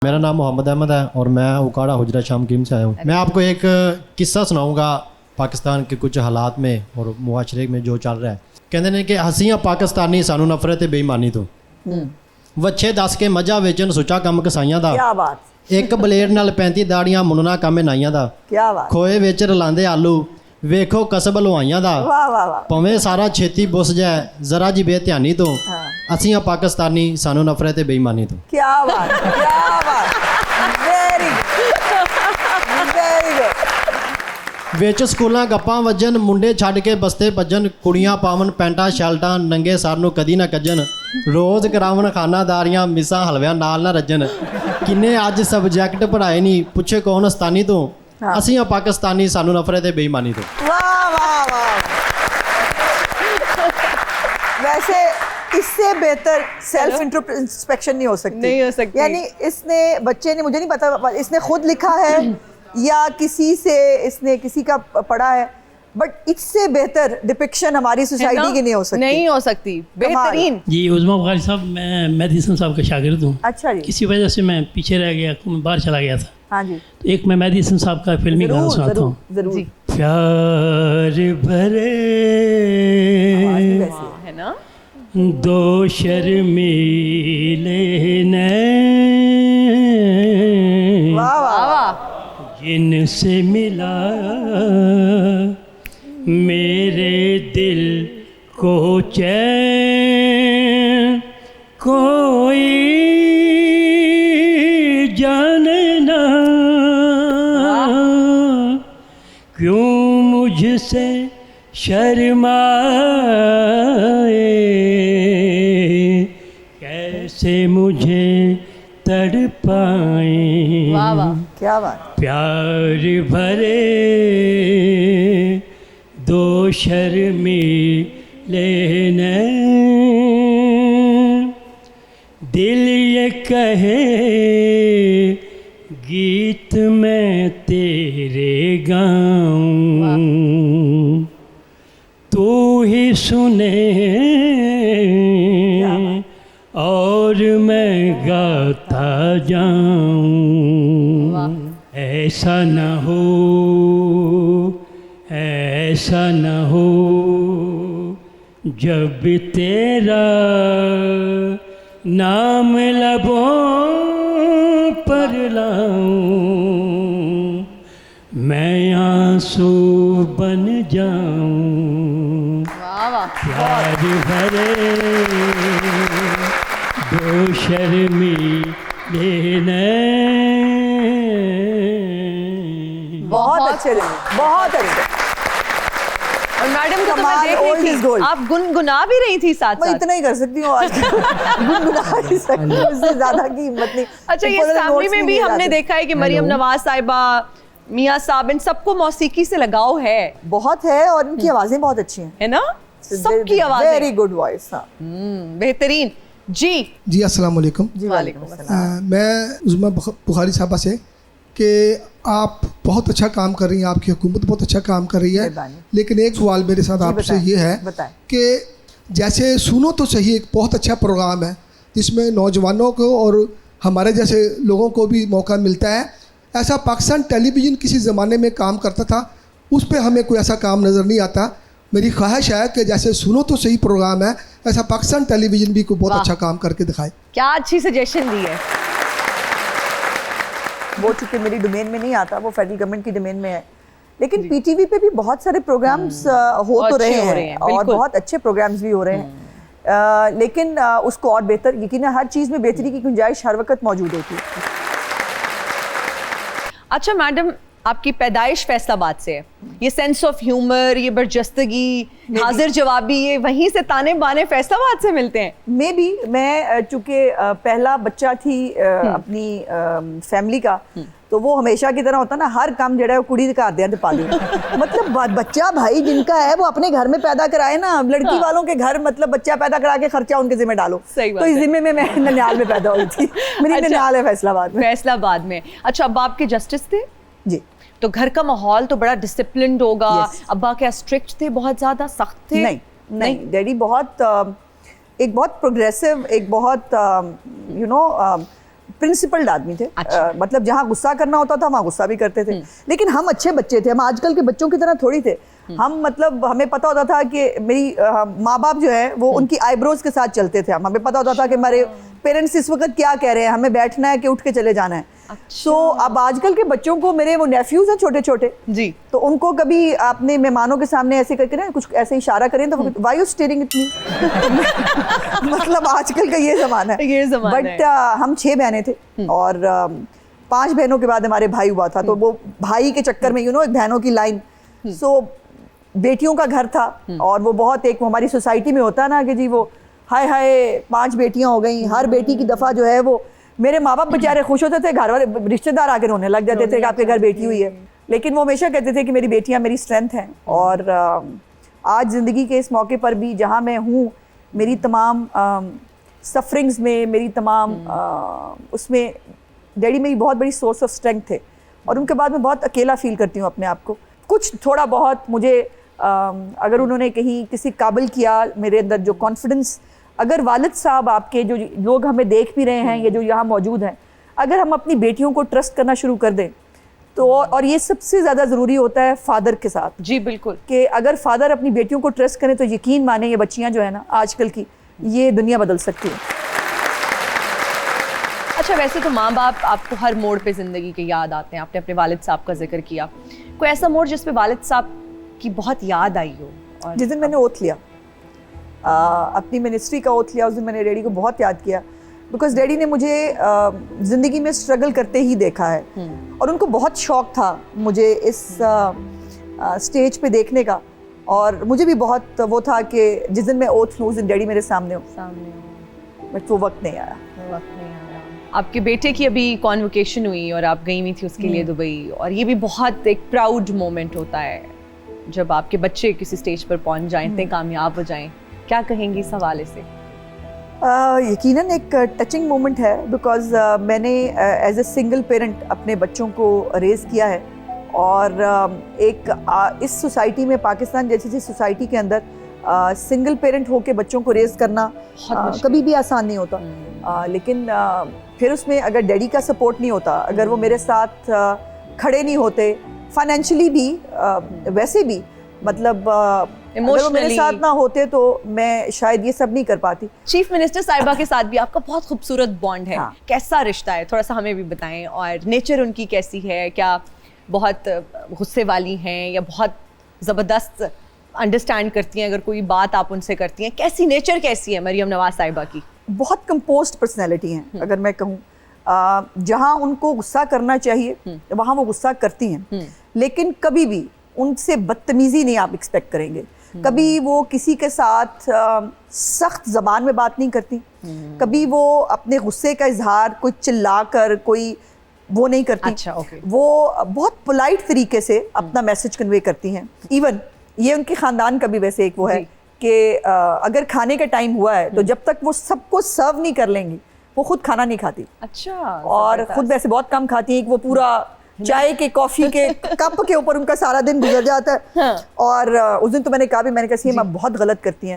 मेरा नाम मोहम्मद अहमद है और मैं उकाड़ा हुजरा शाम कीम से आया हूँ। मैं आपको एक किस्सा सुनाऊंगा पाकिस्तान के कुछ हालात में और मुआशरे में जो चल रहा है। कहते हैं कि हसीयां पाकिस्तानी सानू नफरत बेईमानी तो वच्छे दस के मजा वेचन सुचा कम कसाइयां दा। क्या बात। एक बलेड नाल 35 दाड़ियां मुनना कम नाइयां दा। क्या बात। खोए विच रलांदे आलू वेखो कसब लवाइयां दा। वाह वाह वाह। भावें सारा छेती बुस जाए जरा जी बेध्यानी तो हसीयां पाकिस्तानी सानू नफरत बेईमानी तो। क्या बात, क्या बात। Very very good. विच स्कूलों गप्पां वजन मुंडे छड्ड के बस्ते भजन कुड़ियां पावन पैंटा शर्टां नंगे सर नूं कदी ना कज्जन रोज़ करावन खानादारियां मिसां हलवियां नाल ना रज्जन किन्ने अज सबजैक्ट पढ़ाए नहीं पुछे कौन अस्तानी तो असीं पाकिस्तानी सानू नफरत बेईमानी तो। वाह वाह वाह। वैसे इससे बेहतर सेल्फ इंट्रोस्पेक्शन नहीं हो सकती। यानी इसने बच्चे ने, मुझे नहीं पता इसने खुद लिखा है या किसी से इसने किसी का पढ़ा है, बट इससे बेहतर डिपिक्शन हमारी सोसाइटी की नहीं हो सकती। बेहतरीन। जी उज़मा बुखारी साहब, मैं मेहदी हसन साहब का शागिर्द हूँ। अच्छा जी। किसी वजह से मैं पीछे रह गया, मैं बाहर चला गया था। हाँ जी। तो एक मैं मेहदी हसन साहब का फिल्मी गाना सुनाता हूँ। जरूर। प्यार भरे है ना दो शर्मीले नैन वाह वाह। जिनसे मिला मेरे दिल को चैन कोई जाने ना क्यों मुझसे शर्माए कैसे मुझे तड़पाए। वाह वाह क्या बात। प्यार भरे दो शर्मीले नैन दिल ये कहे गीत मैं तेरे गाऊं तू ही सुने और मैं गाता जाऊं। ऐसा न हो, ऐसा न हो जब तेरा नाम लबों पर लाऊं मैं आंसू बन जाऊं। प्यार भरे दो शर्मीले नैन। बहुत अच्छे लगे, बहुत अच्छे। और मैडम को तो मैं देख रही थी आप गुनगुना भी रही थी साथ मैं साथ। इतना ही कर सकती हूँ आज। गुनगुना ही सकती हूँ, उससे ज्यादा की हिम्मत नहीं। अच्छा, ये फैमिली में भी हमने देखा है कि मरियम नवाज साहिबा, मियाँ साहब, इन सबको मौसीकी से लगाव है। बहुत है और इनकी आवाजें बहुत अच्छी हैं, है ना? सबकी आवाज़ें वेरी गुड वॉइस। बेहतरीन। जी अस्सलाम वालेकुम। जी वालेकुम अस्सलाम। मैं उज़मा बुखारी साहबा से कि आप बहुत अच्छा काम कर रही हैं, आपकी हुकूमत बहुत अच्छा काम कर रही है, लेकिन एक सवाल मेरे साथ आपसे ये है कि जैसे सुनो तो सही एक बहुत अच्छा प्रोग्राम है जिसमें नौजवानों को और हमारे जैसे लोगों को भी मौका मिलता है। ऐसा पाकिस्तान टेलीविज़न किसी ज़माने में काम करता था, उस पर हमें कोई ऐसा काम नज़र नहीं आता। मेरी ख्वाहिश है कि जैसे सुनो तो सही प्रोग्राम है ऐसा पाकिस्तान टेलीविज़न भी कोई बहुत अच्छा काम करके दिखाए। क्या अच्छी सजेशन दी है। वो चूँकि मेरी डोमेन में नहीं आता, वो फेडरल गवर्नमेंट की डोमेन में है, लेकिन पीटीवी पे भी बहुत सारे प्रोग्राम्स हो तो रहे हैं और बहुत अच्छे प्रोग्राम्स भी हो रहे हैं, लेकिन उसको और बेहतर, यकीन हर चीज़ में बेहतरी की गुंजाइश हर वक्त मौजूद होती है। अच्छा मैडम, आपकी पैदाइश फैसलाबाद से है, ये सेंस ऑफ ह्यूमर, ये बर्जस्तगी, हाजिर जवाबी, ये वहीं से ताने बाने फैसलाबाद से मिलते हैं। मे बी मैं चूँकि पहला बच्चा थी अपनी फैमिली का, तो वो हमेशा की तरह होता ना, हर काम जड़ा है वो कुड़ी का आद्या पा दी। मतलब बच्चा भाई जिनका है वो अपने घर में पैदा कराए ना, लड़की वालों के घर मतलब बच्चा पैदा करा के खर्चा उनके जिम्मे डालो। तो इस जिम्मे में मैं ननिहाल में पैदा हुई थी। मेरी ननिहाल है फैसलाबाद में। फैसलाबाद में। अच्छा, अब आपके जस्टिस थे जी, तो घर का माहौल तो बड़ा डिसिप्लिन्ड होगा। अब्बा क्या स्ट्रिक्ट थे, बहुत ज्यादा सख्त थे? नहीं, डैडी बहुत एक बहुत प्रोग्रेसिव, एक बहुत प्रिंसिपल्ड आदमी थे। अच्छा। मतलब जहाँ गुस्सा करना होता था वहाँ गुस्सा भी करते थे, लेकिन हम अच्छे बच्चे थे। हम आजकल के बच्चों की तरह थोड़ी थे। हम मतलब हमें पता होता था कि मेरी माँ बाप जो है वो उनकी आईब्रोज के साथ चलते थे। हमें पता होता था कि हमारे पेरेंट्स इस वक्त क्या कह रहे हैं, हमें बैठना है कि उठ के चले जाना है। सो अब आजकल के बच्चों को, मेरे वो नेफ्यूज हैं छोटे छोटे जी, तो उनको कभी आपने मेहमानों के सामने ऐसे करके ना कुछ ऐसे इशारा करें तो why you staring at me. मतलब आजकल का ये ज़माना है। ये ज़माना है। बट हम 6 बहनें थे और 5 बहनों के बाद हमारे भाई हुआ था, तो वो भाई के चक्कर में एक बहनों की लाइन, सो बेटियों का घर था। और वो बहुत एक हमारी सोसाइटी में होता है ना कि जी वो हाय हाय 5 बेटियां हो गई, हर बेटी की दफ़ा जो है वो, मेरे माँ बाप बेचारे खुश होते थे, घर वाले रिश्तेदार आके रोने लग जाते थे कि आपके घर बेटी हुई है, लेकिन वो हमेशा कहते थे कि मेरी बेटियां मेरी स्ट्रेंथ हैं। और आज ज़िंदगी के इस मौके पर भी जहाँ मैं हूँ, मेरी तमाम सफरिंग्स में, मेरी तमाम उसमें डैडी मेरी बहुत बड़ी सोर्स ऑफ स्ट्रेंथ थे। और उनके बाद मैं बहुत अकेला फील करती हूँ अपने आप को। कुछ थोड़ा बहुत मुझे अगर उन्होंने कहीं किसी काबिल किया, मेरे अंदर जो कॉन्फिडेंस, अगर वालिद साहब आपके जो लोग हमें देख भी रहे हैं या जो यहाँ मौजूद हैं, अगर हम अपनी बेटियों को ट्रस्ट करना शुरू कर दें तो, और ये सबसे ज़्यादा ज़रूरी होता है फादर के साथ। जी बिल्कुल, कि अगर फादर अपनी बेटियों को ट्रस्ट करें तो यकीन माने ये बच्चियाँ जो है ना आजकल की, ये दुनिया बदल सकती है। अच्छा, वैसे तो माँ बाप आपको हर मोड़ पे ज़िंदगी के याद आते हैं। आपने अपने वालिद साहब का जिक्र किया, कोई ऐसा मोड़ जिस पे वालिद साहब की बहुत याद आई हो? और जिस दिन मैंने ओथ लिया, अपनी मिनिस्ट्री का ओथ लिया, उस दिन मैंने डैडी को बहुत याद किया, बिकॉज डैडी ने मुझे ज़िंदगी में स्ट्रगल करते ही देखा है और उनको बहुत शौक़ था मुझे इस स्टेज पे देखने का। और मुझे भी बहुत वो था कि जिस दिन मैं ओथ लूँ उस दिन डैडी मेरे सामने हो, बट वो वक्त नहीं आया। आपके बेटे की अभी कॉन्वोकेशन हुई और आप गई हुई थी उसके लिए दुबई, और ये भी बहुत एक प्राउड मोमेंट होता है जब आपके बच्चे किसी स्टेज पर पहुंच जाएं, इतने कामयाब हो जाएं। क्या कहेंगी इस हवाले से? यकीनन एक टचिंग मोमेंट है, बिकॉज मैंने एज ए सिंगल पेरेंट अपने बच्चों को रेज़ किया है। और एक इस सोसाइटी में, पाकिस्तान जैसी सोसाइटी के अंदर सिंगल पेरेंट होके बच्चों को रेज़ करना कभी भी आसान नहीं होता। लेकिन फिर उसमें अगर डैडी का सपोर्ट नहीं होता, अगर वो मेरे साथ खड़े नहीं होते फाइनेंशियली भी, वैसे भी, मतलब अगर वो मेरे साथ ना होते तो मैं शायद ये सब नहीं कर पाती। चीफ मिनिस्टर साहिबा के साथ भी आपका बहुत खूबसूरत बॉन्ड है। हाँ। कैसा रिश्ता है, थोड़ा सा हमें भी बताएं। और नेचर उनकी कैसी है? क्या बहुत गुस्से वाली हैं या बहुत ज़बरदस्त अंडरस्टैंड करती हैं अगर कोई बात आप उनसे करती हैं? कैसी नेचर कैसी है मरियम नवाज साहिबा की? बहुत कंपोज्ड पर्सनैलिटी हैं, अगर मैं कहूँ। जहाँ उनको गुस्सा करना चाहिए वहाँ वो गुस्सा करती हैं, लेकिन कभी भी उनसे बदतमीज़ी नहीं आप एक्सपेक्ट करेंगे। कभी वो किसी के साथ सख्त ज़बान में बात नहीं करती, कभी वो अपने गुस्से का इजहार कोई चिल्ला कर कोई वो नहीं करती। अच्छा, ओके। वो बहुत पोलाइट तरीके से अपना मैसेज कन्वे करती हैं। इवन ये उनके ख़ानदान का भी वैसे एक वो है कि अगर खाने का टाइम हुआ है तो जब तक वो सबको सर्व नहीं कर लेंगी वो खुद खाना नहीं खाती। अच्छा। और खुद वैसे बहुत कम खाती हैं कि वो पूरा चाय के कॉफ़ी के कप के ऊपर उनका सारा दिन गुजर जाता है। हाँ। और उस दिन तो मैंने कहा मैं बहुत गलत करती हैं